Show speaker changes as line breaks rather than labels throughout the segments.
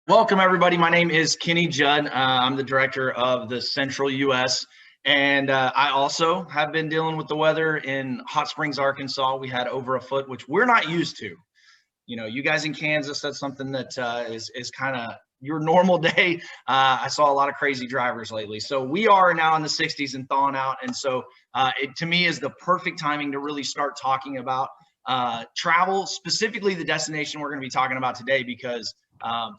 Welcome, everybody. My name is Kenny Judd. I'm the director of the Central U.S., and I also have been dealing with the weather in Hot Springs, Arkansas. We had over a foot, which we're not used to. You know, you guys in Kansas, that's something that is kind of your normal day. I saw a lot of crazy drivers lately. So we are now in the 60s and thawing out, and so it to me is the perfect timing to really start talking about travel, specifically the destination we're going to be talking about today, because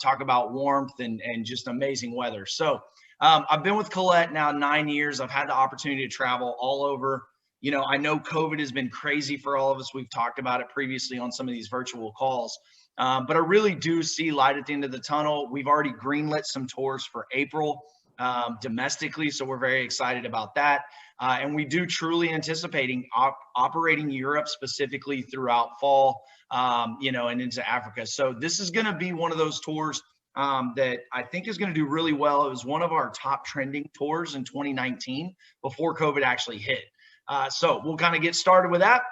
talk about warmth and just amazing weather. So I've been with Collette now 9 years. I've had the opportunity to travel all over. You know, I know COVID has been crazy for all of us. We've talked about it previously on some of these virtual calls, but I really do see light at the end of the tunnel. We've already greenlit some tours for April domestically, so we're very excited about that. And we do truly anticipating operating Europe specifically throughout fall, you know, and into Africa. So this is going to be one of those tours that I think is going to do really well. It was one of our top trending tours in 2019 before COVID actually hit. So we'll kind of get started with that.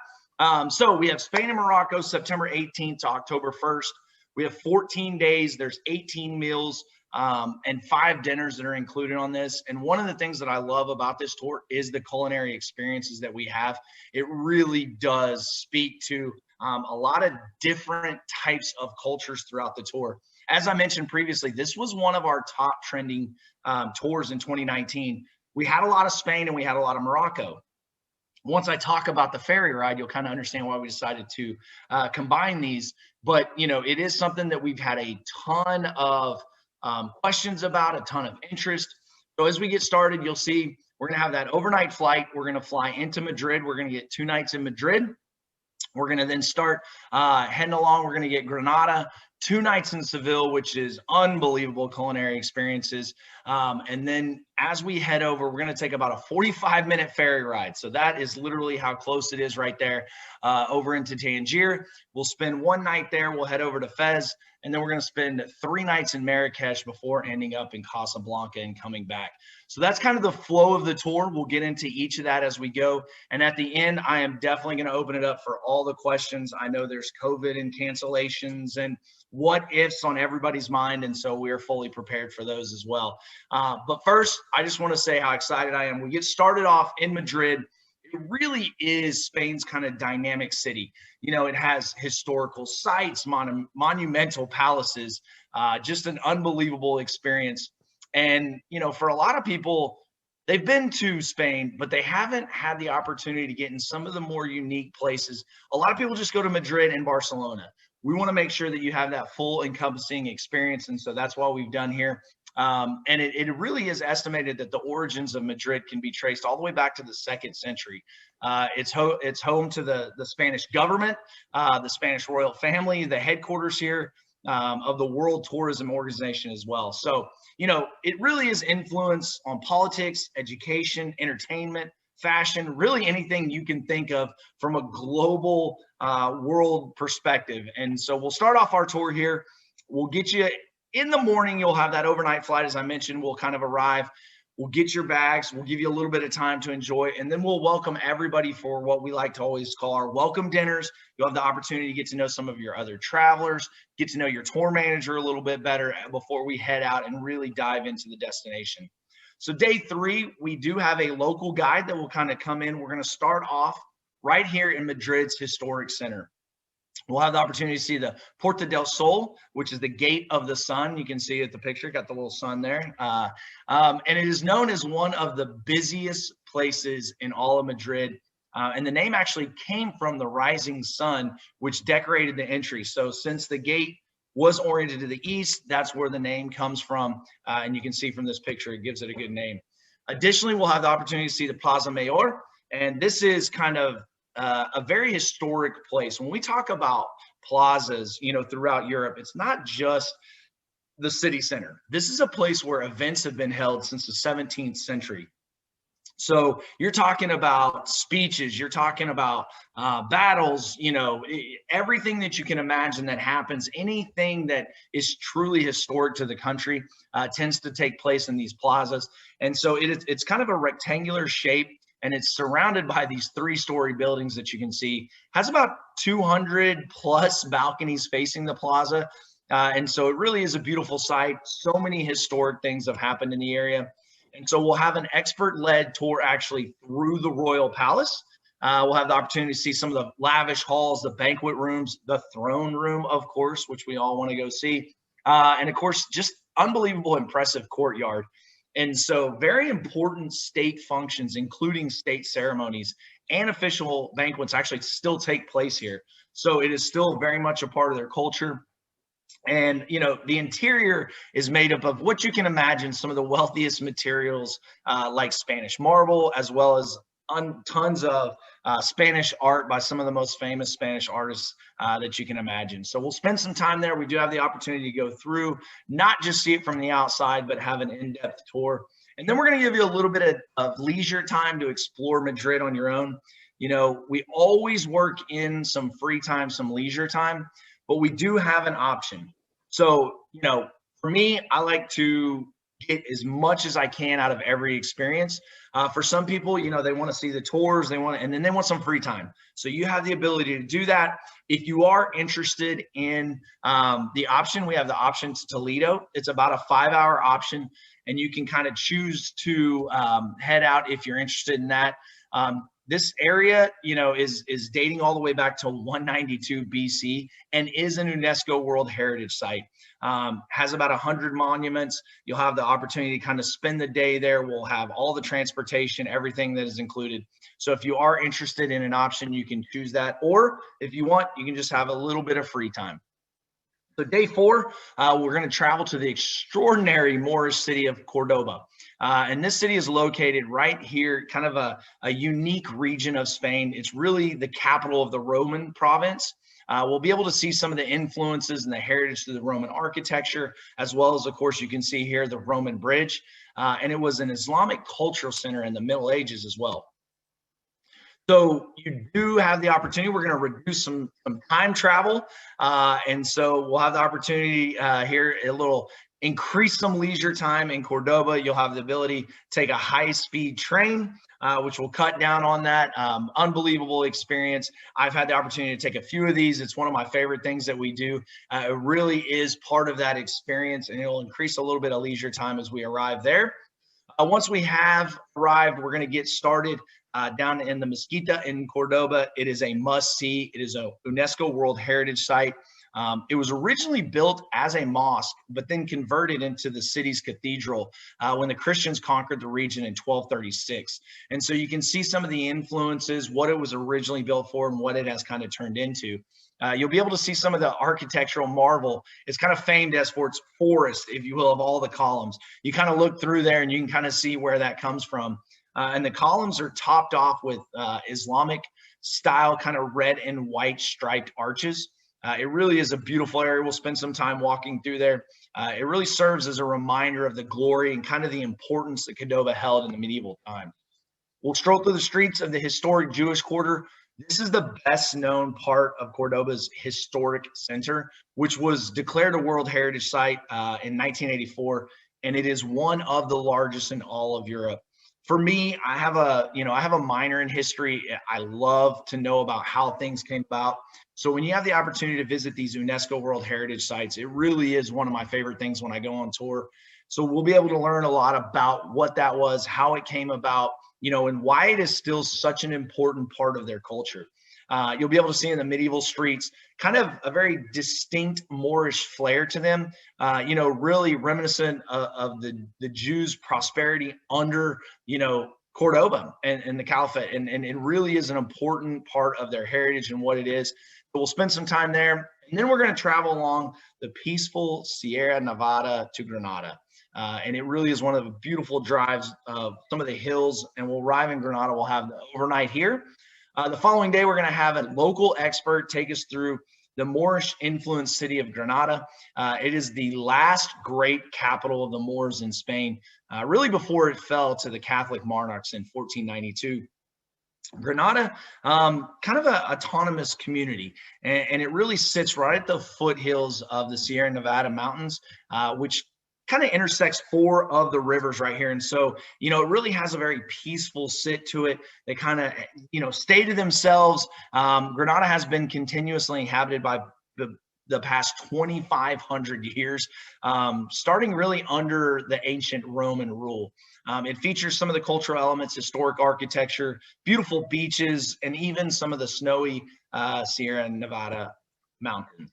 So we have Spain and Morocco, September 18th to October 1st. We have 14 days. There's 18 meals and 5 dinners that are included on this. And one of the things that I love about this tour is the culinary experiences that we have. It really does speak to a lot of different types of cultures throughout the tour. As I mentioned previously, this was one of our top trending tours in 2019. We had a lot of Spain and we had a lot of Morocco. Once I talk about the ferry ride, you'll kind of understand why we decided to combine these. But, you know, it is something that we've had a ton of questions about, a ton of interest. So as we get started, you'll see we're going to have that overnight flight. We're going to fly into Madrid. We're going to get 2 nights in Madrid. We're going to then start heading along. We're going to get Granada, 2 nights in Seville, which is unbelievable culinary experiences. And then as we head over, we're going to take about a 45-minute ferry ride. So that is literally how close it is right there over into Tangier. We'll spend 1 night there. We'll head over to Fez. And then we're going to spend 3 nights in Marrakesh before ending up in Casablanca and coming back. So that's kind of the flow of the tour. We'll get into each of that as we go. And at the end, I am definitely going to open it up for all the questions. I know there's COVID and cancellations and what ifs on everybody's mind. And so we are fully prepared for those as well. But first, I just want to say how excited I am. We get started off in Madrid. It really is Spain's kind of dynamic city. You know, it has historical sites, monumental palaces, just an unbelievable experience. And, you know, for a lot of people, they've been to Spain, but they haven't had the opportunity to get in some of the more unique places. A lot of people just go to Madrid and Barcelona. We want to make sure that you have that full encompassing experience. And so that's what we've done here. And it really is estimated that the origins of Madrid can be traced all the way back to the 2nd century. It's home to the Spanish government, the Spanish royal family, the headquarters here of the World Tourism Organization as well. So, you know, it really is influence on politics, education, entertainment, fashion, really anything you can think of from a global world perspective. And so we'll start off our tour here. We'll get you in the morning. You'll have that overnight flight. As I mentioned, we'll kind of arrive. We'll get your bags. We'll give you a little bit of time to enjoy, and then we'll welcome everybody for what we like to always call our welcome dinners. You'll have the opportunity to get to know some of your other travelers, get to know your tour manager a little bit better before we head out and really dive into the destination. So day 3, we do have a local guide that will kind of come in. We're going to start off right here in Madrid's historic center. We'll have the opportunity to see the Puerta del Sol, which is the gate of the sun. You can see it, the picture, got the little sun there. And it is known as one of the busiest places in all of Madrid. And the name actually came from the rising sun, which decorated the entry. So since the gate was oriented to the east, that's where the name comes from. And you can see from this picture, it gives it a good name. Additionally, we'll have the opportunity to see the Plaza Mayor. And this is kind of a very historic place. When we talk about plazas, you know, throughout Europe, it's not just the city center. This is a place where events have been held since the 17th century. So you're talking about speeches, you're talking about battles, you know, everything that you can imagine that happens, anything that is truly historic to the country tends to take place in these plazas. And so it's kind of a rectangular shape. And it's surrounded by these 3-story buildings that you can see. Has about 200 plus balconies facing the plaza. And so it really is a beautiful site. So many historic things have happened in the area. And so we'll have an expert-led tour actually through the Royal Palace. We'll have the opportunity to see some of the lavish halls, the banquet rooms, the throne room, of course, which we all want to go see. And of course, just unbelievable, impressive courtyard. And so very important state functions, including state ceremonies and official banquets, actually still take place here. So it is still very much a part of their culture. And, you know, the interior is made up of what you can imagine, some of the wealthiest materials like Spanish marble, as well as tons of Spanish art by some of the most famous Spanish artists that you can imagine. So we'll spend some time there. We do have the opportunity to go through, not just see it from the outside, but have an in-depth tour. And then we're going to give you a little bit of leisure time to explore Madrid on your own. You know, we always work in some free time, some leisure time, but we do have an option. So, you know, for me, I like to get as much as I can out of every experience. For some people, you know, they want to see the tours, and then they want some free time. So you have the ability to do that. If you are interested in the option, we have the option to Toledo. It's about a 5-hour option, and you can kind of choose to head out if you're interested in that. This area, you know, is dating all the way back to 192 BC and is an UNESCO World Heritage Site. Has about 100 monuments. You'll have the opportunity to kind of spend the day there. We'll have all the transportation, everything that is included. So if you are interested in an option, you can choose that. Or if you want, you can just have a little bit of free time. So day 4, we're going to travel to the extraordinary Moorish city of Cordoba. And this city is located right here, kind of a unique region of Spain. It's really the capital of the Roman province. We'll be able to see some of the influences and the heritage to the Roman architecture, as well as, of course, you can see here the Roman bridge. And it was an Islamic cultural center in the Middle Ages as well. So you do have the opportunity. We're going to reduce some time travel. And so we'll have the opportunity here, increase some leisure time in Cordoba. You'll have the ability to take a high-speed train, which will cut down on that. Unbelievable experience. I've had the opportunity to take a few of these. It's one of my favorite things that we do. It really is part of that experience, and it'll increase a little bit of leisure time as we arrive there. Once we have arrived, we're going to get started down in the Mezquita in Cordoba. It is a must-see. It is a UNESCO World Heritage Site. It was originally built as a mosque, but then converted into the city's cathedral when the Christians conquered the region in 1236. And so you can see some of the influences, what it was originally built for and what it has kind of turned into. You'll be able to see some of the architectural marvel. It's kind of famed as for its forest, if you will, of all the columns. You kind of look through there and you can kind of see where that comes from. And the columns are topped off with Islamic style, kind of red and white striped arches. It really is a beautiful area. We'll spend some time walking through there. It really serves as a reminder of the glory and kind of the importance that Cordoba held in the medieval time. We'll stroll through the streets of the historic Jewish quarter. This is the best known part of Cordoba's historic center, which was declared a World Heritage Site in 1984, and it is one of the largest in all of Europe. For me, I have a minor in history. I love to know about how things came about. So when you have the opportunity to visit these UNESCO World Heritage Sites, it really is one of my favorite things when I go on tour. So we'll be able to learn a lot about what that was, how it came about, and why it is still such an important part of their culture. You'll be able to see in the medieval streets kind of a very distinct Moorish flair to them, really reminiscent of the Jews' prosperity under, Cordoba and the Caliphate. And it really is an important part of their heritage and what it is. So we'll spend some time there. And then we're going to travel along the peaceful Sierra Nevada to Granada. And it really is one of the beautiful drives of some of the hills. And we'll arrive in Granada. We'll have the overnight here. The following day, we're going to have a local expert take us through the Moorish-influenced city of Granada. It is the last great capital of the Moors in Spain, really before it fell to the Catholic monarchs in 1492. Granada, kind of an autonomous community, and it really sits right at the foothills of the Sierra Nevada mountains, which kind of intersects 4 of the rivers right here. And so, it really has a very peaceful sit to it. They kind of, stay to themselves. Granada has been continuously inhabited by the the past 2,500 years, starting really under the ancient Roman rule. It features some of the cultural elements, historic architecture, beautiful beaches, and even some of the snowy Sierra Nevada mountains.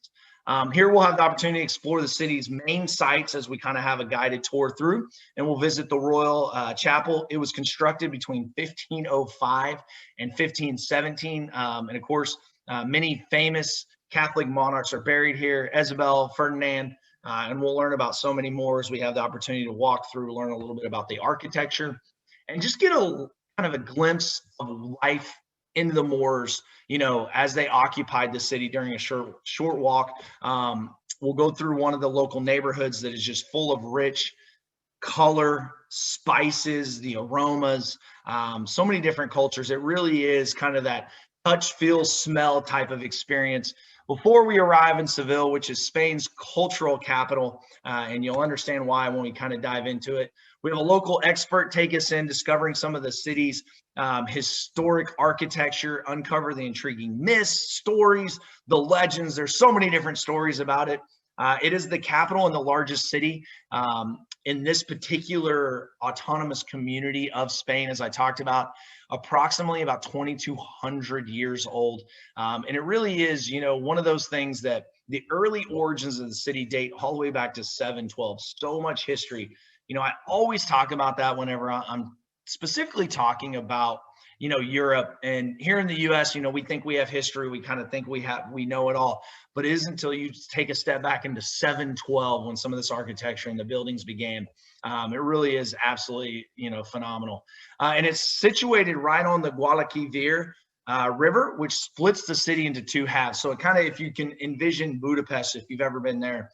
Here we'll have the opportunity to explore the city's main sites as we kind of have a guided tour through, and we'll visit the Royal Chapel. It was constructed between 1505 and 1517, and of course, many famous Catholic monarchs are buried here, Isabel, Ferdinand, and we'll learn about so many more as we have the opportunity to walk through, learn a little bit about the architecture, and just get a kind of a glimpse of life into the Moors, you know, as they occupied the city during a short walk. We'll go through one of the local neighborhoods that is just full of rich color, spices, the aromas, so many different cultures. It really is kind of that touch, feel, smell type of experience before we arrive in Seville, which is Spain's cultural capital, and you'll understand why when we kind of dive into it. We have a local expert take us in, discovering some of the city's historic architecture, uncover the intriguing myths, stories, the legends. There's so many different stories about it. It is the capital and the largest city in this particular autonomous community of Spain, as I talked about, approximately about 2,200 years old. And it really is, you know, one of those things that the early origins of the city date all the way back to 712. So much history. You know, I always talk about that whenever I'm specifically talking about, you know, Europe. And here in the US, you know, we think we have history. We kind of think we know it all, but it isn't until you take a step back into 712 when some of this architecture and the buildings began. It really is absolutely, you know, phenomenal. And it's situated right on the Guadalquivir River, which splits the city into two halves. So it kind of, if you can envision Budapest, if you've ever been there,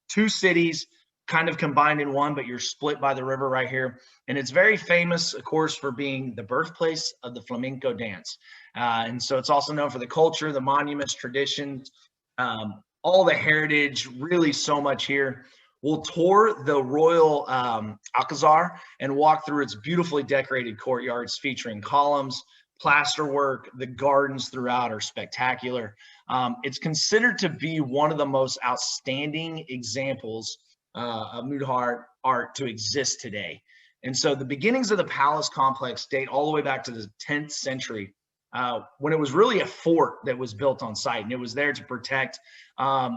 two cities kind of combined in one, but you're split by the river right here. And it's very famous, of course, for being the birthplace of the flamenco dance. And so it's also known for the culture, the monuments, traditions, all the heritage, really so much here. We'll tour the Royal Alcazar and walk through its beautifully decorated courtyards featuring columns, plasterwork. The gardens throughout are spectacular. It's considered to be one of the most outstanding examples of Mudéjar art to exist today. And so the beginnings of the palace complex date all the way back to the 10th century, when it was really a fort that was built on site, and it was there to protect.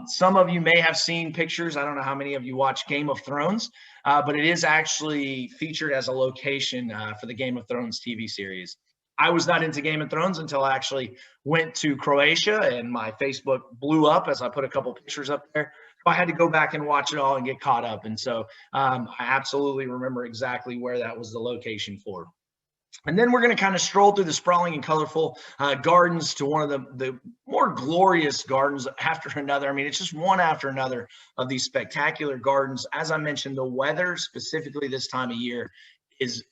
Some of you may have seen pictures. I don't know how many of you watch Game of Thrones, but it is actually featured as a location for the Game of Thrones TV series. I was not into Game of Thrones until I actually went to Croatia, and my Facebook blew up as I put a couple pictures up there. I had to go back and watch it all and get caught up. And so I absolutely remember exactly where that was the location for. And then we're going to kind of stroll through the sprawling and colorful gardens to one of the more glorious gardens after another. I mean, it's just one after another of these spectacular gardens. As I mentioned, the weather specifically this time of year it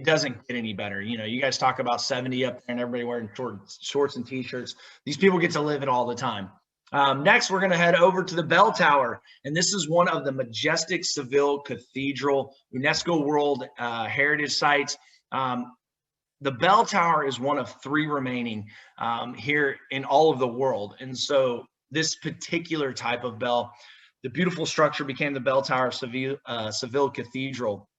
doesn't get any better. You know, you guys talk about 70 up there and everybody wearing shorts and t-shirts. These people get to live it all the time. Next, we're going to head over to the Bell Tower, and this is one of the majestic Seville Cathedral UNESCO World Heritage Sites. The Bell Tower is one of three remaining here in all of the world, and so this particular type of bell, the beautiful structure, became the Bell Tower of Seville Cathedral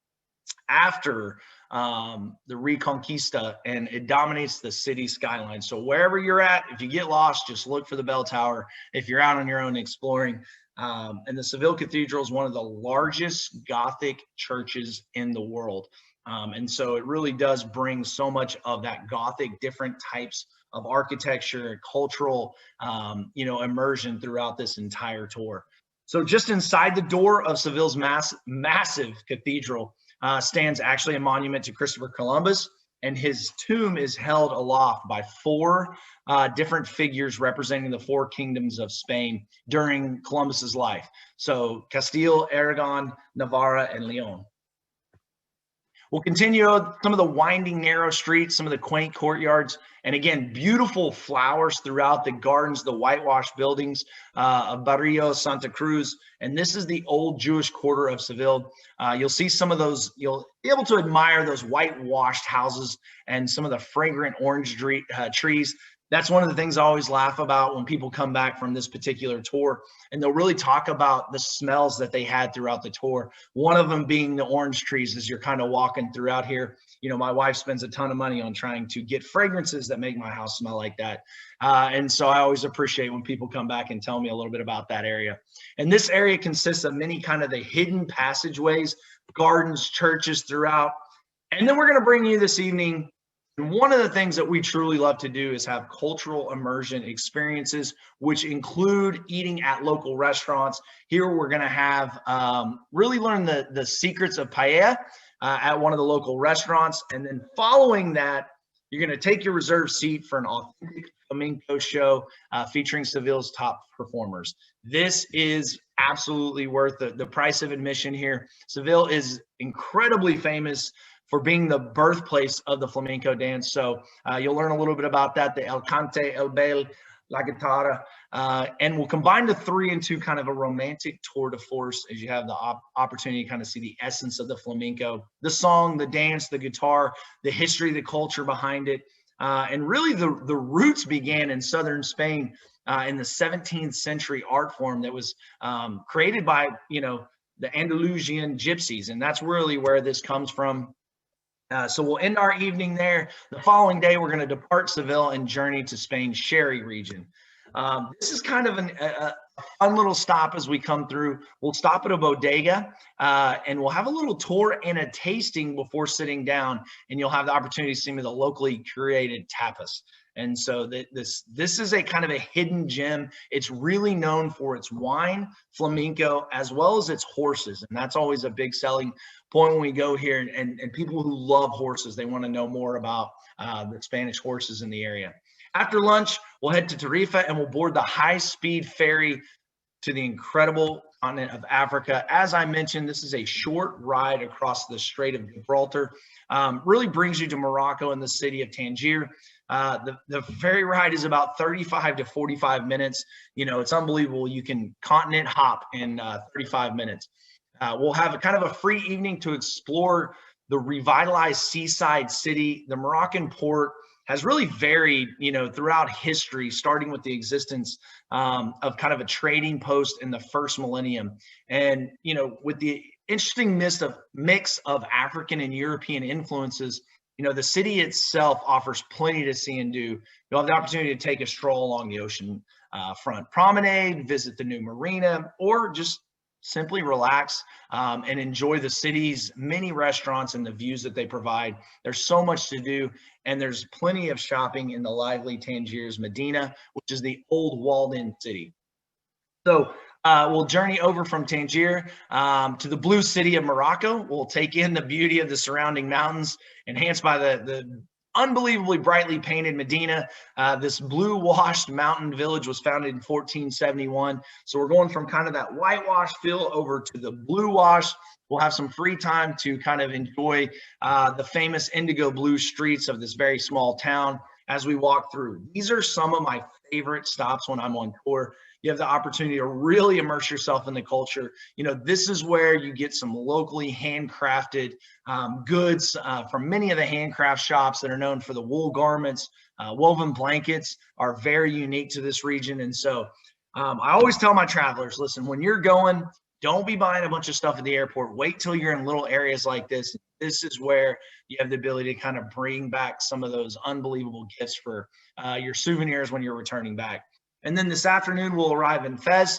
after the Reconquista, and it dominates the city skyline. So wherever you're at, if you get lost, just look for the Bell Tower. If you're out on your own exploring, and the Seville Cathedral is one of the largest Gothic churches in the world. And so it really does bring so much of that Gothic, different types of architecture, cultural, you know, immersion throughout this entire tour. So just inside the door of Seville's massive cathedral, stands actually a monument to Christopher Columbus, and his tomb is held aloft by four different figures representing the four kingdoms of Spain during Columbus's life. So Castile, Aragon, Navarra, and Leon. We'll continue some of the winding, narrow streets, some of the quaint courtyards, and again, beautiful flowers throughout the gardens, the whitewashed buildings of Barrio Santa Cruz. And this is the old Jewish quarter of Seville. You'll see some of those, you'll be able to admire those whitewashed houses and some of the fragrant orange trees. That's one of the things I always laugh about when people come back from this particular tour, and they'll really talk about the smells that they had throughout the tour. One of them being the orange trees as you're kind of walking throughout here. You know, my wife spends a ton of money on trying to get fragrances that make my house smell like that. And so I always appreciate when people come back and tell me a little bit about that area. And this area consists of many kind of the hidden passageways, gardens, churches throughout. And then we're going to bring you this evening. And one of the things that we truly love to do is have cultural immersion experiences, which include eating at local restaurants. Here we're going to have really learn the secrets of paella at one of the local restaurants. And then following that, you're going to take your reserved seat for an authentic flamenco show featuring Seville's top performers. This is absolutely worth the price of admission here. Seville is incredibly famous for being the birthplace of the flamenco dance. So you'll learn a little bit about that, the el cante, el baile, la guitarra, and we'll combine the three into kind of a romantic tour de force as you have the opportunity to kind of see the essence of the flamenco, the song, the dance, the guitar, the history, the culture behind it. And really the roots began in southern Spain in the 17th century art form that was created by, you know, the Andalusian gypsies. And that's really where this comes from. So we'll end our evening there. The following day, we're going to depart Seville and journey to Spain's Sherry region. This is kind of a fun little stop as we come through. We'll stop at a bodega and we'll have a little tour and a tasting before sitting down, and you'll have the opportunity to see me the locally curated tapas. And so this is a kind of a hidden gem. It's really known for its wine, flamenco, as well as its horses. And that's always a big selling point when we go here. And people who love horses, they want to know more about the Spanish horses in the area. After lunch, we'll head to Tarifa and we'll board the high-speed ferry to the incredible continent of Africa. As I mentioned, this is a short ride across the Strait of Gibraltar. Really brings you to Morocco and the city of Tangier. The ferry ride is about 35 to 45 minutes. You know, it's unbelievable. You can continent hop in 35 minutes. We'll have a kind of a free evening to explore the revitalized seaside city. The Moroccan port has really varied, you know, throughout history, starting with the existence of kind of a trading post in the first millennium. And, you know, with the interesting mix of African and European influences, you know, the city itself offers plenty to see and do. You'll have the opportunity to take a stroll along the ocean front promenade, visit the new marina, or just simply relax and enjoy the city's many restaurants and the views that they provide. There's so much to do, and there's plenty of shopping in the lively Tangier's Medina, which is the old walled-in city. So we'll journey over from Tangier to the blue city of Morocco. We'll take in the beauty of the surrounding mountains, enhanced by the unbelievably brightly painted Medina. This blue washed mountain village was founded in 1471. So we're going from kind of that whitewash feel over to the blue wash. We'll have some free time to kind of enjoy the famous indigo blue streets of this very small town as we walk through. These are some of my favorite stops when I'm on tour. You have the opportunity to really immerse yourself in the culture. You know, this is where you get some locally handcrafted goods from many of the handcraft shops that are known for the wool garments. Woven blankets are very unique to this region. And so I always tell my travelers, listen, when you're going, don't be buying a bunch of stuff at the airport. Wait till you're in little areas like this. This is where you have the ability to kind of bring back some of those unbelievable gifts for your souvenirs when you're returning back. And then this afternoon, we'll arrive in Fes,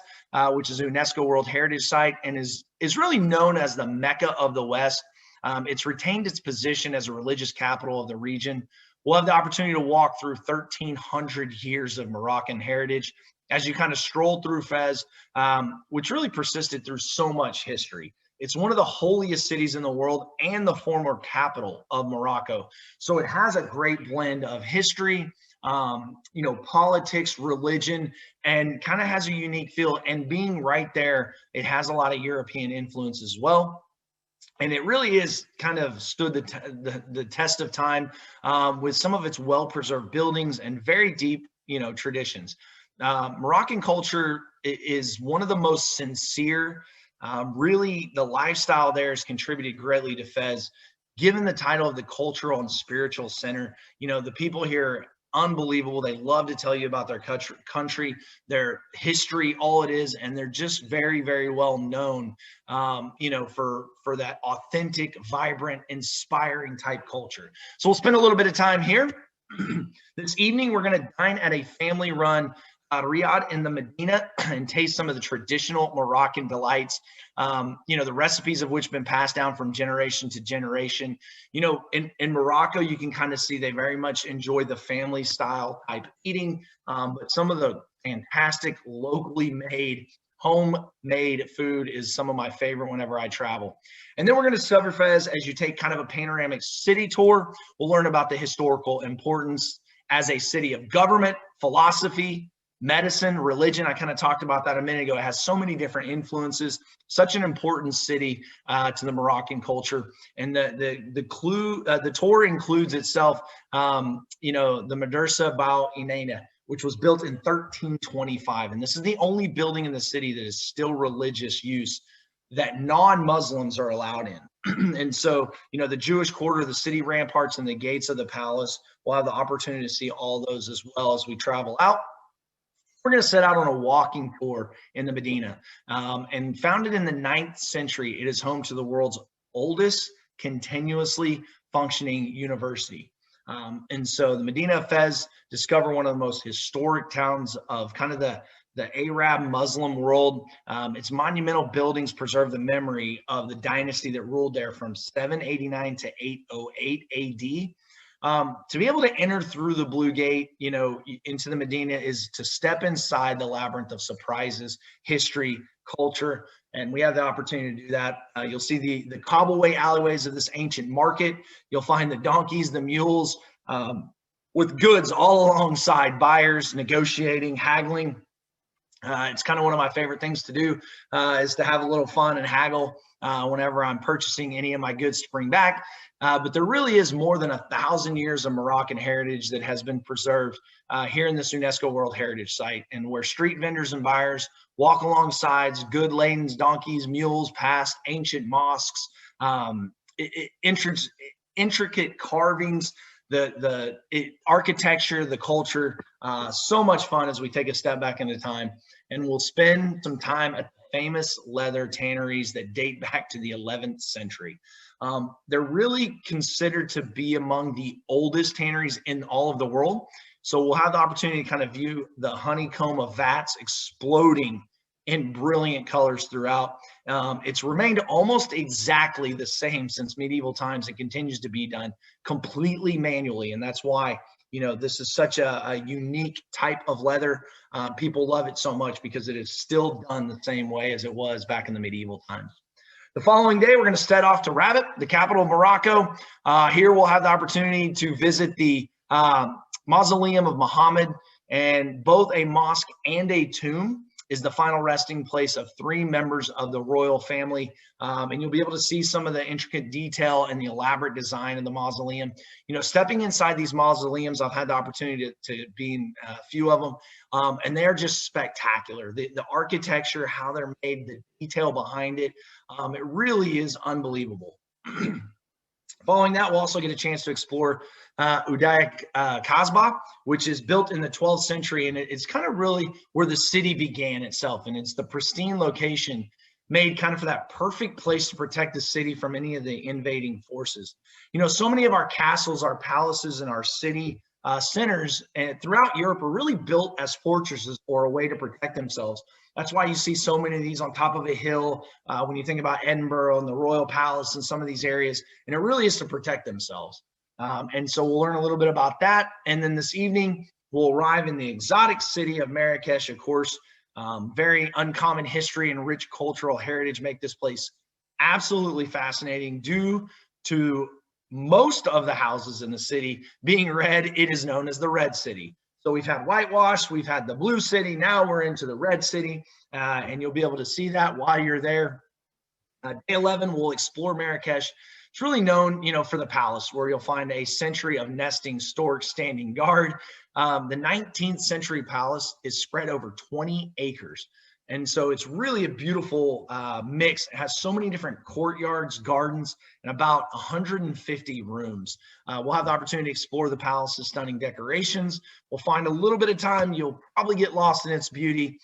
which is a UNESCO World Heritage Site and is really known as the Mecca of the West. It's retained its position as a religious capital of the region. We'll have the opportunity to walk through 1,300 years of Moroccan heritage as you kind of stroll through Fez, which really persisted through so much history. It's one of the holiest cities in the world and the former capital of Morocco. So it has a great blend of history, you know, politics, religion, and kind of has a unique feel. And being right there, it has a lot of European influence as well. And it really is kind of stood the test of time with some of its well-preserved buildings and very deep, you know, traditions. Moroccan culture is one of the most sincere. Really, the lifestyle there has contributed greatly to Fez. Given the title of the cultural and spiritual center, you know, the people here unbelievable. They love to tell you about their country, their history, all it is, and they're just very, very well known, you know, for that authentic, vibrant, inspiring type culture. So we'll spend a little bit of time here. This evening, we're going to dine at a family-run riad in the Medina and taste some of the traditional Moroccan delights, you know, the recipes of which have been passed down from generation to generation. You know, in Morocco, you can kind of see they very much enjoy the family style type eating, but some of the fantastic locally made, homemade food is some of my favorite whenever I travel. And then we're going to discover Fez as you take kind of a panoramic city tour. We'll learn about the historical importance as a city of government, philosophy, medicine, religion. I kind of talked about that a minute ago. It has so many different influences, such an important city to the Moroccan culture. And the tour includes itself, you know, the Madrasa Bou Inaina, which was built in 1325. And this is the only building in the city that is still religious use that non-Muslims are allowed in. And so, you know, the Jewish quarter, the city ramparts, and the gates of the palace, we'll have the opportunity to see all those as well as we travel out. We're going to set out on a walking tour in the Medina. And founded in the 9th century, it is home to the world's oldest continuously functioning university. And so the Medina of Fes, discover one of the most historic towns of kind of the Arab Muslim world. Its monumental buildings preserve the memory of the dynasty that ruled there from 789 to 808 AD. To be able to enter through the Blue Gate, you know, into the Medina is to step inside the labyrinth of surprises, history, culture, and we have the opportunity to do that. You'll see the cobbled alleyways of this ancient market. You'll find the donkeys, the mules, with goods all alongside buyers, negotiating, haggling. It's kind of one of my favorite things to do, is to have a little fun and haggle whenever I'm purchasing any of my goods to bring back. But there really is more than 1,000 years of Moroccan heritage that has been preserved here in this UNESCO World Heritage Site, and where street vendors and buyers walk alongside good laden donkeys, mules, past ancient mosques, intricate carvings, the architecture, the culture, so much fun as we take a step back into time. And we'll spend some time at the famous leather tanneries that date back to the 11th century. They're really considered to be among the oldest tanneries in all of the world. So we'll have the opportunity to kind of view the honeycomb of vats exploding in brilliant colors throughout. It's remained almost exactly the same since medieval times. It continues to be done completely manually. And that's why, you know, this is such a unique type of leather. People love it so much because it is still done the same way as it was back in the medieval times. The following day, we're going to set off to Rabat, the capital of Morocco. Here we'll have the opportunity to visit the Mausoleum of Muhammad, and both a mosque and a tomb is the final resting place of 3 members of the royal family. And you'll be able to see some of the intricate detail and the elaborate design of the mausoleum. You know, stepping inside these mausoleums, I've had the opportunity to be in a few of them, and they're just spectacular. The architecture, how they're made, the detail behind it, it really is unbelievable. Following that, we'll also get a chance to explore Udayak Kasbah, which is built in the 12th century, and it's kind of really where the city began itself, and it's the pristine location made kind of for that perfect place to protect the city from any of the invading forces. You know, so many of our castles, our palaces, and our city centers and throughout Europe are really built as fortresses or a way to protect themselves. That's why you see so many of these on top of a hill when you think about Edinburgh and the Royal Palace and some of these areas, and it really is to protect themselves. And so we'll learn a little bit about that. And then this evening, we'll arrive in the exotic city of Marrakesh. Of course, very uncommon history and rich cultural heritage make this place absolutely fascinating. Due to most of the houses in the city being red, it is known as the Red City. So we've had whitewash, we've had the Blue City, now we're into the Red City, and you'll be able to see that while you're there. Day 11, we'll explore Marrakesh. It's really known, you know, for the palace, where you'll find a century of nesting storks standing guard. The 19th century palace is spread over 20 acres, And so it's really a beautiful mix. It has so many different courtyards, gardens, and about 150 rooms. We'll have the opportunity to explore the palace's stunning decorations. We'll find a little bit of time. You'll probably get lost in its beauty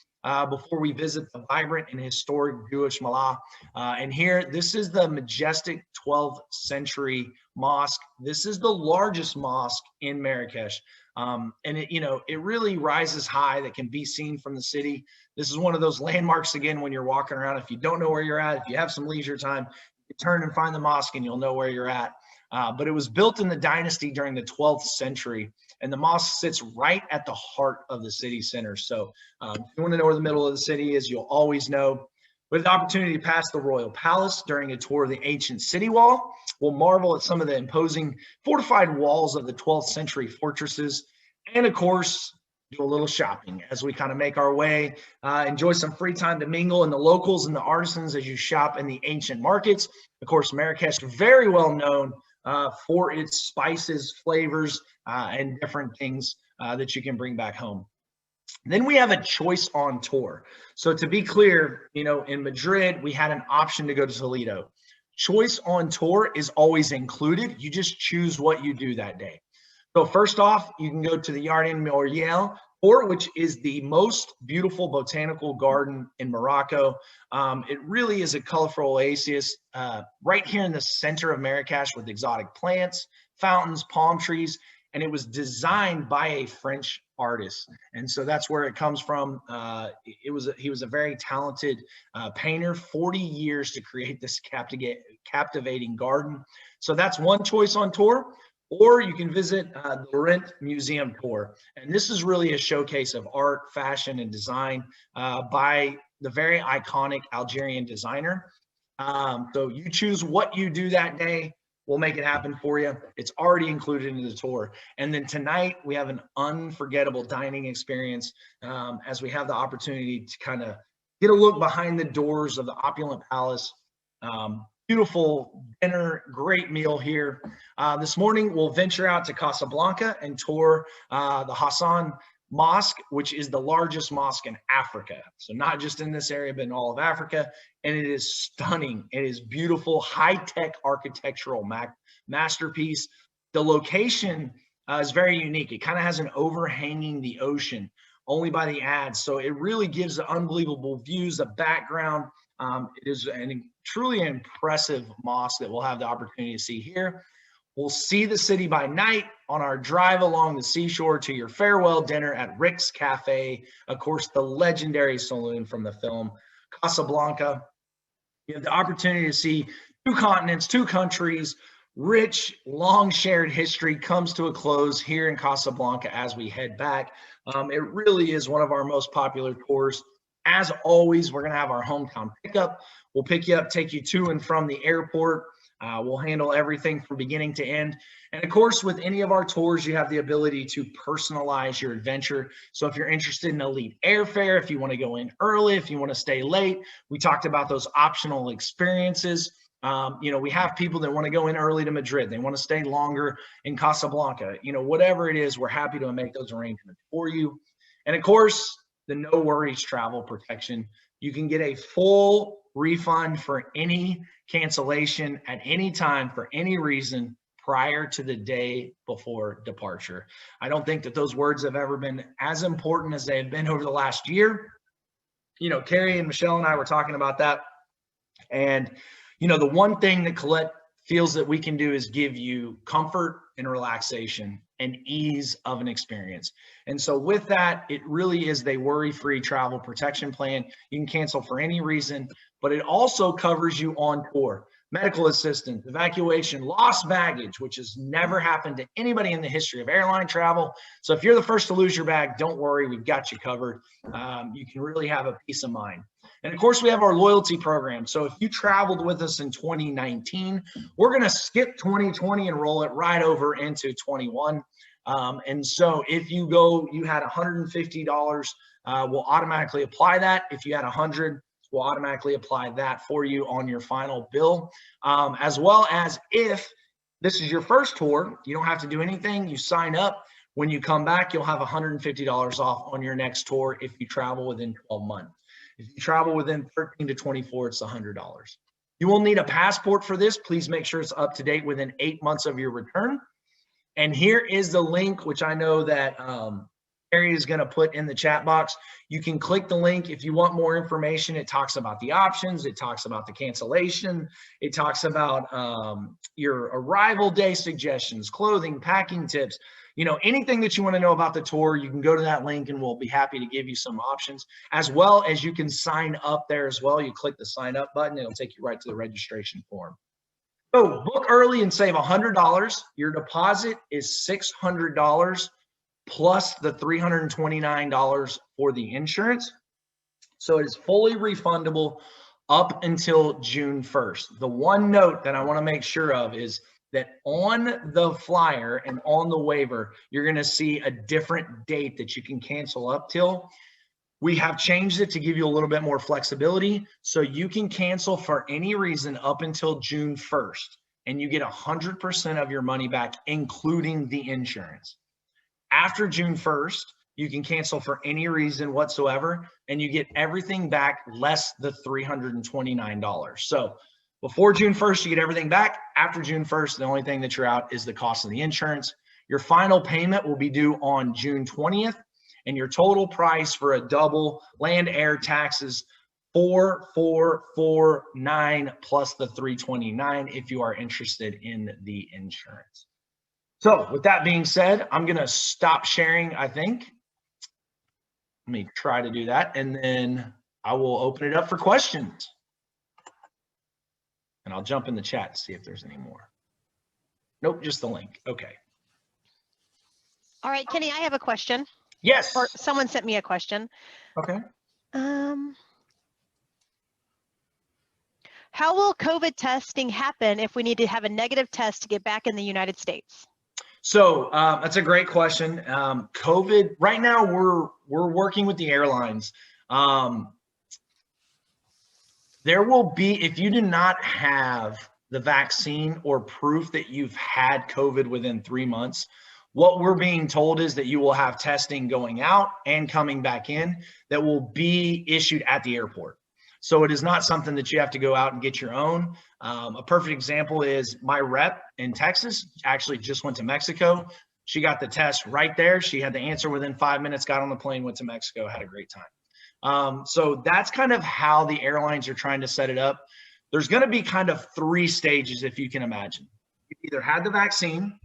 before we visit the vibrant and historic Jewish Malah. And here, this is the majestic 12th century mosque. This is the largest mosque in Marrakesh. And it really rises high, that can be seen from the city. This is one of those landmarks, again, when you're walking around. If you don't know where you're at, if you have some leisure time, you turn and find the mosque and you'll know where you're at. But it was built in the dynasty during the 12th century, and the mosque sits right at the heart of the city center. So if you want to know where the middle of the city is, you'll always know. With the opportunity to pass the royal palace during a tour of the ancient city wall, we'll marvel at some of the imposing fortified walls of the 12th century fortresses, and of course, do a little shopping as we kind of make our way, enjoy some free time to mingle in the locals and the artisans as you shop in the ancient markets. Of course, Marrakesh, very well known for its spices, flavors, and different things that you can bring back home. Then we have a choice on tour. So to be clear, in Madrid, we had an option to go to Toledo. Choice on tour is always included. You just choose what you do that day. So first off, you can go to the Jardin Majorelle, which is the most beautiful botanical garden in Morocco. It really is a colorful oasis right here in the center of Marrakesh, with exotic plants, fountains, palm trees, and it was designed by a French artist. And so that's where it comes from. He was a very talented painter, 40 years to create this captivating garden. So that's one choice on tour. Or you can visit the Laurent Museum tour. And this is really a showcase of art, fashion, and design by the very iconic Algerian designer. So you choose what you do that day. We'll make it happen for you. It's already included in the tour. And then tonight, we have an unforgettable dining experience as we have the opportunity to kind of get a look behind the doors of the opulent palace. Beautiful dinner, great meal here. This morning, we'll venture out to Casablanca and tour the Hassan Mosque, which is the largest mosque in Africa. So not just in this area, but in all of Africa. And it is stunning. It is beautiful, high-tech architectural masterpiece. The location is very unique. It kind of has an overhanging the ocean only by the ads. So it really gives the unbelievable views, the background. It is truly an impressive mosque that we'll have the opportunity to see here. We'll see the city by night on our drive along the seashore to your farewell dinner at Rick's Cafe, of course, the legendary saloon from the film Casablanca. You have the opportunity to see 2 continents, 2 countries. Rich, long shared history comes to a close here in Casablanca as we head back. It really is one of our most popular tours. As always, we're going to have our hometown pickup. We'll pick you up, take you to and from the airport. We'll handle everything from beginning to end. And of course, with any of our tours, you have the ability to personalize your adventure. So if you're interested in elite airfare, if you want to go in early, if you want to stay late, we talked about those optional experiences. We have people that want to go in early to Madrid. They want to stay longer in Casablanca. Whatever it is, we're happy to make those arrangements for you. And of course, the no worries travel protection. You can get a full refund for any cancellation at any time for any reason prior to the day before departure. I don't think that those words have ever been as important as they have been over the last year. Carrie and Michelle and I were talking about that. And, the one thing that Collette feels that we can do is give you comfort and relaxation and ease of an experience. And so with that, it really is the worry-free travel protection plan. You can cancel for any reason, but it also covers you on tour. Medical assistance, evacuation, lost baggage, which has never happened to anybody in the history of airline travel. So if you're the first to lose your bag, don't worry, we've got you covered. You can really have a peace of mind. And of course, we have our loyalty program. So if you traveled with us in 2019, we're going to skip 2020 and roll it right over into 21. And so if you had $150, we'll automatically apply that. If you had 100, we'll automatically apply that for you on your final bill. As well as if this is your first tour, you don't have to do anything. You sign up. When you come back, you'll have $150 off on your next tour if you travel within 12 months. If you travel within 13 to 24, it's $100. You will need a passport for this. Please make sure it's up to date within 8 months of your return. And here is the link, which I know that Harry is going to put in the chat box. You can click the link if you want more information. It talks about the options. It talks about the cancellation. It talks about your arrival day suggestions, clothing, packing tips. You know, anything that you want to know about the tour, you can go to that link and we'll be happy to give you some options, as well as you can sign up there as well. You click the sign up button. It'll take you right to the registration form. So book early and save $100. Your deposit is $600 plus the $329 for the insurance. So it is fully refundable up until June 1st. The one note that I want to make sure of is that on the flyer and on the waiver, you're going to see a different date that you can cancel up till. We have changed it to give you a little bit more flexibility, so you can cancel for any reason up until June 1st, and you get 100% of your money back, including the insurance. After June 1st, you can cancel for any reason whatsoever, and you get everything back less the $329. So before June 1st, you get everything back. After June 1st, the only thing that you're out is the cost of the insurance. Your final payment will be due on June 20th, and your total price for a double land air taxes $4,449 plus the $329 if you are interested in the insurance. So with that being said, I'm going to stop sharing, I think. Let me try to do that, and then I will open it up for questions. And I'll jump in the chat to see if there's any more. Nope, just the link. Okay.
All right, Kenny, I have a question.
Yes.
Or someone sent me a question.
Okay.
How will COVID testing happen if we need to have a negative test to get back in the United States?
So that's a great question. COVID, right now we're working with the airlines. There will be, if you do not have the vaccine or proof that you've had COVID within 3 months, what we're being told is that you will have testing going out and coming back in that will be issued at the airport. So it is not something that you have to go out and get your own. A perfect example is my rep in Texas actually just went to Mexico. She got the test right there. She had the answer within 5 minutes, got on the plane, went to Mexico, had a great time. So that's kind of how the airlines are trying to set it up. There's going to be kind of 3 stages, if you can imagine. You've either had the vaccine,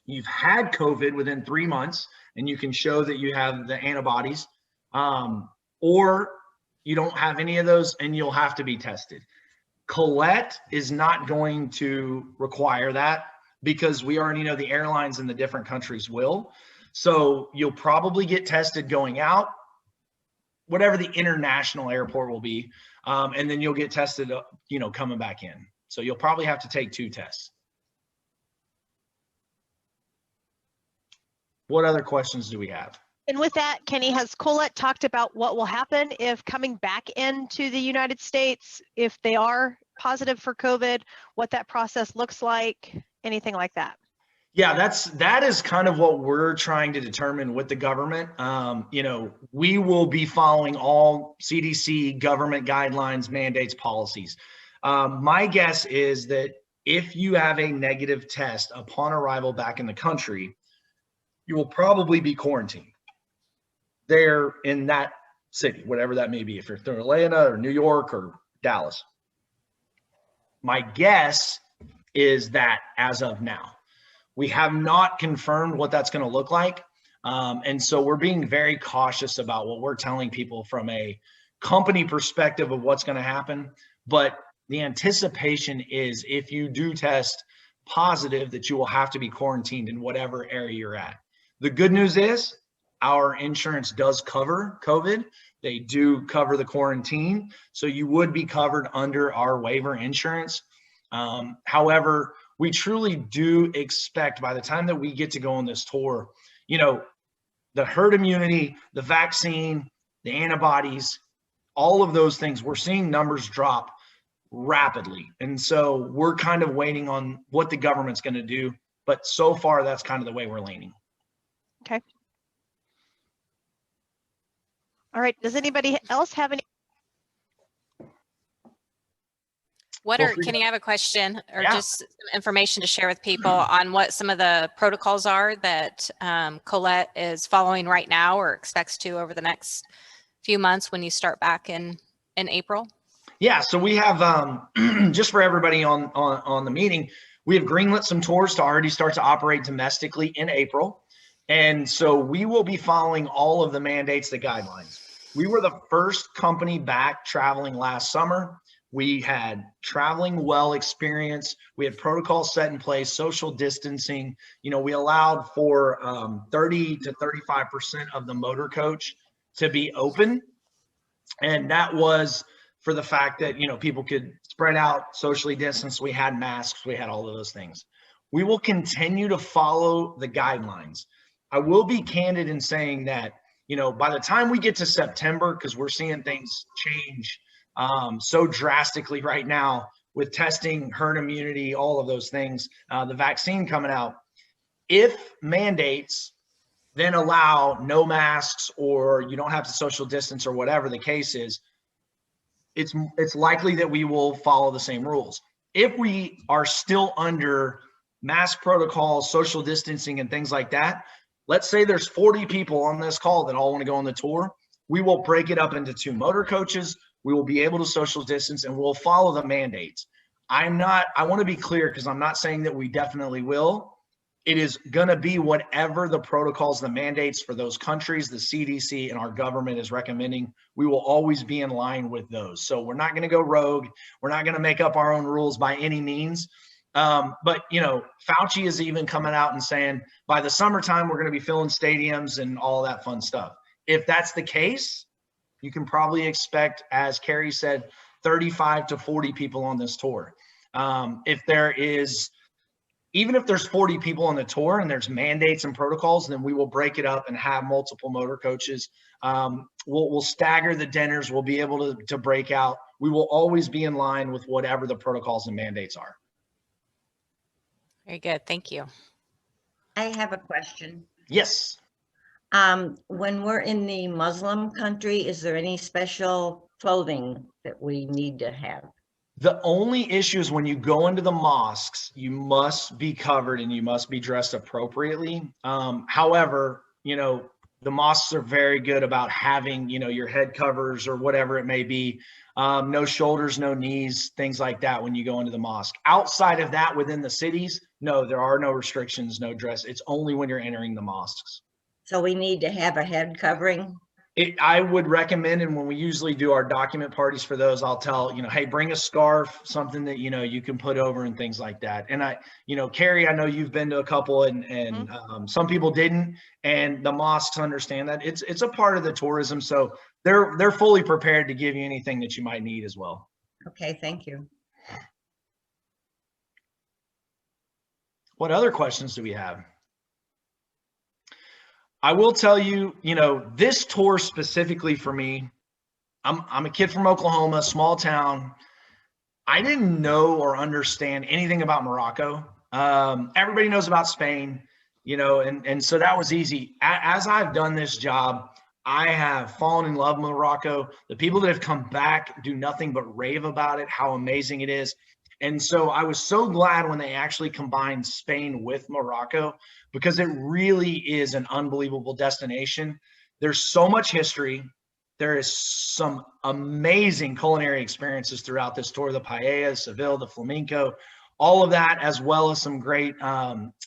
you've had COVID within 3 months, and you can show that you have the antibodies, or you don't have any of those and you'll have to be tested. Collette is not going to require that because we already know the airlines in the different countries will. So you'll probably get tested going out, whatever the international airport will be, and then you'll get tested, coming back in. So you'll probably have to take 2 tests. What other questions do we have?
And with that, Kenny, has Collette talked about what will happen if coming back into the United States, if they are positive for COVID, what that process looks like, anything like that?
Yeah, that is kind of what we're trying to determine with the government. We will be following all CDC government guidelines, mandates, policies. My guess is that if you have a negative test upon arrival back in the country, you will probably be quarantined there in that city, whatever that may be, if you're in Atlanta or New York or Dallas. My guess is that as of now, we have not confirmed what that's going to look like. And so we're being very cautious about what we're telling people from a company perspective of what's going to happen. But the anticipation is if you do test positive, that you will have to be quarantined in whatever area you're at. The good news is our insurance does cover COVID. They do cover the quarantine. So you would be covered under our waiver insurance. However, we truly do expect by the time that we get to go on this tour, the herd immunity, the vaccine, the antibodies, all of those things, we're seeing numbers drop rapidly. And so we're kind of waiting on what the government's going to do. But so far, that's kind of the way we're leaning.
Okay. All right, does anybody else have any?
Kenny, I have a question or
Yeah.
just some information to share with people on what some of the protocols are that Collette is following right now or expects to over the next few months when you start back in April?
Yeah, so we have, just for everybody on the meeting, we have greenlit some tours to already start to operate domestically in April. And so we will be following all of the mandates, the guidelines. We were the first company back traveling last summer. We had traveling well experience. We had protocols set in place, social distancing. You know, we allowed for 30 to 35% of the motor coach to be open. And that was for the fact that, you know, people could spread out, socially distance. We had masks, we had all of those things. We will continue to follow the guidelines. I will be candid in saying that, you know, by the time we get to September, because we're seeing things change so drastically right now with testing, herd immunity, all of those things, the vaccine coming out, if mandates then allow no masks or you don't have to social distance or whatever the case is, it's likely that we will follow the same rules. If we are still under mask protocols, social distancing and things like that, let's say there's 40 people on this call that all want to go on the tour, we will break it up into 2 motor coaches. We will be able to social distance and we'll follow the mandates. I want to be clear because I'm not saying that we definitely will. It is going to be whatever the protocols, the mandates for those countries, the CDC and our government is recommending. We will always be in line with those. So we're not going to go rogue. We're not going to make up our own rules by any means. But, you know, Fauci is even coming out and saying by the summertime, we're going to be filling stadiums and all that fun stuff. If that's the case, you can probably expect, as Carrie said, 35 to 40 people on this tour. Even if there's 40 people on the tour and there's mandates and protocols, then we will break it up and have multiple motor coaches. We'll stagger the dinners. We'll be able to break out. We will always be in line with whatever the protocols and mandates are.
Very good. Thank you.
I have a question.
Yes.
When we're in the Muslim country, is there any special clothing that we need to have?
The only issue is when you go into the mosques, you must be covered and you must be dressed appropriately. However, you know, the mosques are very good about having, you know, your head covers or whatever it may be. No shoulders, no knees, things like that when you go into the mosque. Outside of that, within the cities, no, there are no restrictions, no dress. It's only when you're entering the mosques.
So we need to have a head covering?
I would recommend, and when we usually do our document parties for those, I'll tell, you know, hey, bring a scarf, something that, you know, you can put over and things like that. And you know, Carrie, I know you've been to a couple and some people didn't, and the mosques understand that it's a part of the tourism. So they're fully prepared to give you anything that you might need as well.
Okay, thank you.
What other questions do we have? I will tell you, you know, this tour specifically for me, I'm a kid from Oklahoma, small town. I didn't know or understand anything about Morocco. Everybody knows about Spain, you know, and so that was easy. As I've done this job, I have fallen in love with Morocco. The people that have come back do nothing but rave about it, how amazing it is. And so I was so glad when they actually combined Spain with Morocco, because it really is an unbelievable destination. There's so much history. There is some amazing culinary experiences throughout this tour, the paella, Seville, the Flamenco, all of that, as well as some great,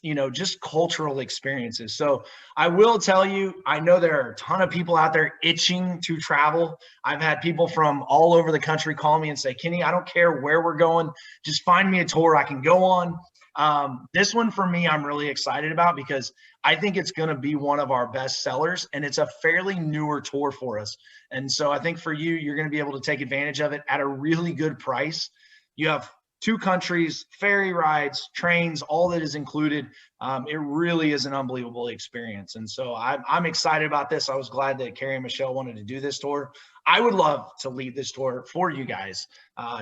you know, just cultural experiences. So I will tell you, I know there are a ton of people out there itching to travel. I've had people from all over the country call me and say, Kenny, I don't care where we're going. Just find me a tour I can go on. This one for me, I'm really excited about because I think it's going to be one of our best sellers, and it's a fairly newer tour for us. And so I think for you, you're going to be able to take advantage of it at a really good price. You have 2 countries, ferry rides, trains, all that is included. It really is an unbelievable experience. And so I'm excited about this. I was glad that Carrie and Michelle wanted to do this tour. I would love to lead this tour for you guys,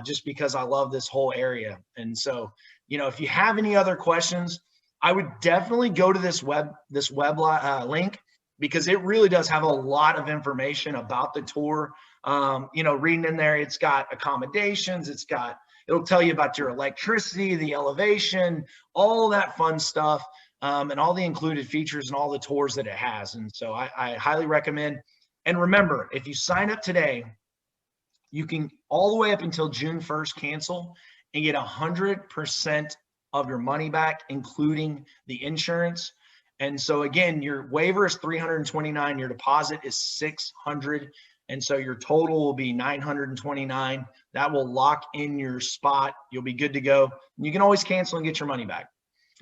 just because I love this whole area. And so, you know, if you have any other questions, I would definitely go to this web link. because it really does have a lot of information about the tour. You know, reading in there, it's got accommodations, it'll tell you about your electricity, the elevation, all that fun stuff, and all the included features and all the tours that it has. And so I highly recommend. And remember, if you sign up today, you can all the way up until June 1st cancel and get 100% of your money back, including the insurance. And so again, your waiver is $329, your deposit is $600. And so your total will be $929. That will lock in your spot. You'll be good to go. You can always cancel and get your money back.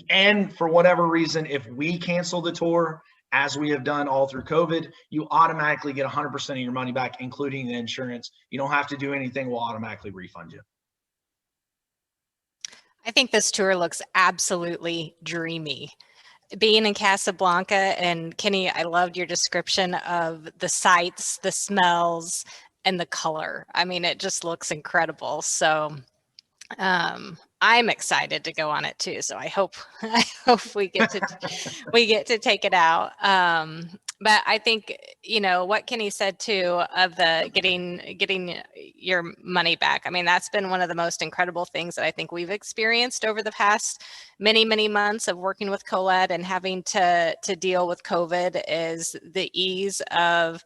And for whatever reason, if we cancel the tour, as we have done all through COVID, you automatically get 100% of your money back, including the insurance. You don't have to do anything. We'll automatically refund you.
I think this tour looks absolutely dreamy. Being in Casablanca, and Kenny, I loved your description of the sights, the smells, and the color. I mean, it just looks incredible. So I'm excited to go on it too. So I hope we get to take it out. But I think, you know, what Kenny said too of the getting your money back. I mean, that's been one of the most incredible things that I think we've experienced over the past many months of working with Collette and having to deal with COVID, is the ease of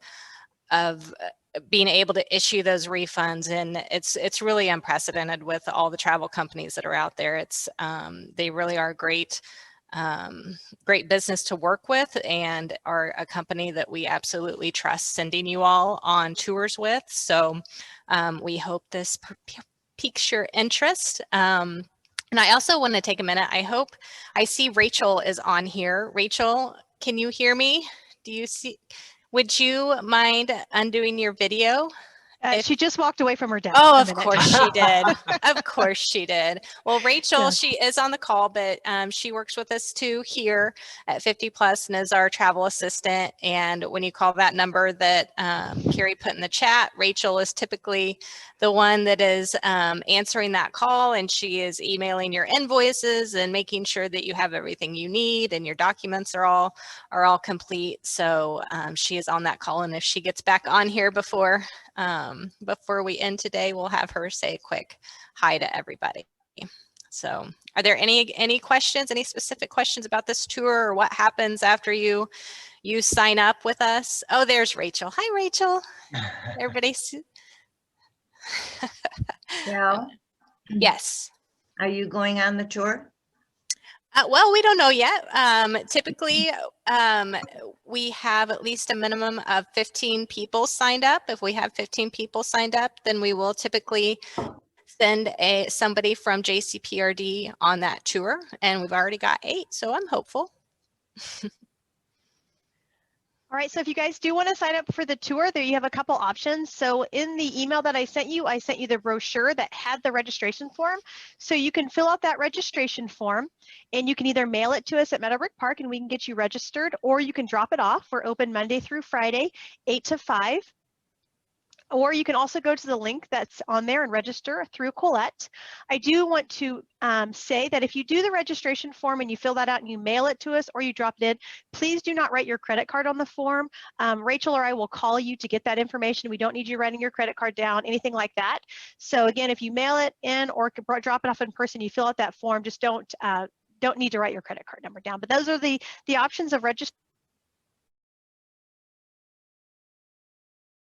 being able to issue those refunds. And it's really unprecedented with all the travel companies that are out there. It's they really are great business to work with, and are a company that we absolutely trust sending you all on tours with. So we hope this piques your interest. And I also want to take a minute. I see Rachel is on here. Rachel, can you hear me? Do you see? Would you mind undoing your video?
She just walked away from her desk.
Oh, of course she did. Of course she did. Well, Rachel,
Yeah.
She is on the call, but she works with us too here at 50 Plus and is our travel assistant. And when you call that number that Carrie put in the chat, Rachel is typically the one that is answering that call, and she is emailing your invoices and making sure that you have everything you need and your documents are all complete. So she is on that call, and if she gets back on here before we end today, we'll have her say a quick hi to everybody. So are there any questions, any specific questions about this tour, or what happens after you sign up with us? Oh, there's Rachel. Hi, Rachel. Everybody's.
Well,
Yes.
are you going on the tour?
Well, we don't know yet. Typically, we have at least a minimum of 15 people signed up. If we have 15 people signed up, then we will typically send somebody from JCPRD on that tour. And we've already got 8, so I'm hopeful.
All right, so if you guys do want to sign up for the tour, there you have a couple options. So in the email that I sent you the brochure that had the registration form. So you can fill out that registration form, and you can either mail it to us at Meadowbrook Park and we can get you registered, or you can drop it off. We're open Monday through Friday, 8 to 5. Or you can also go to the link that's on there and register through Collette. I do want to say that if you do the registration form and you fill that out and you mail it to us or you drop it in, please do not write your credit card on the form. Rachel or I will call you to get that information. We don't need you writing your credit card down, anything like that. So again, if you mail it in or drop it off in person, you fill out that form, just don't need to write your credit card number down. But those are the options of registering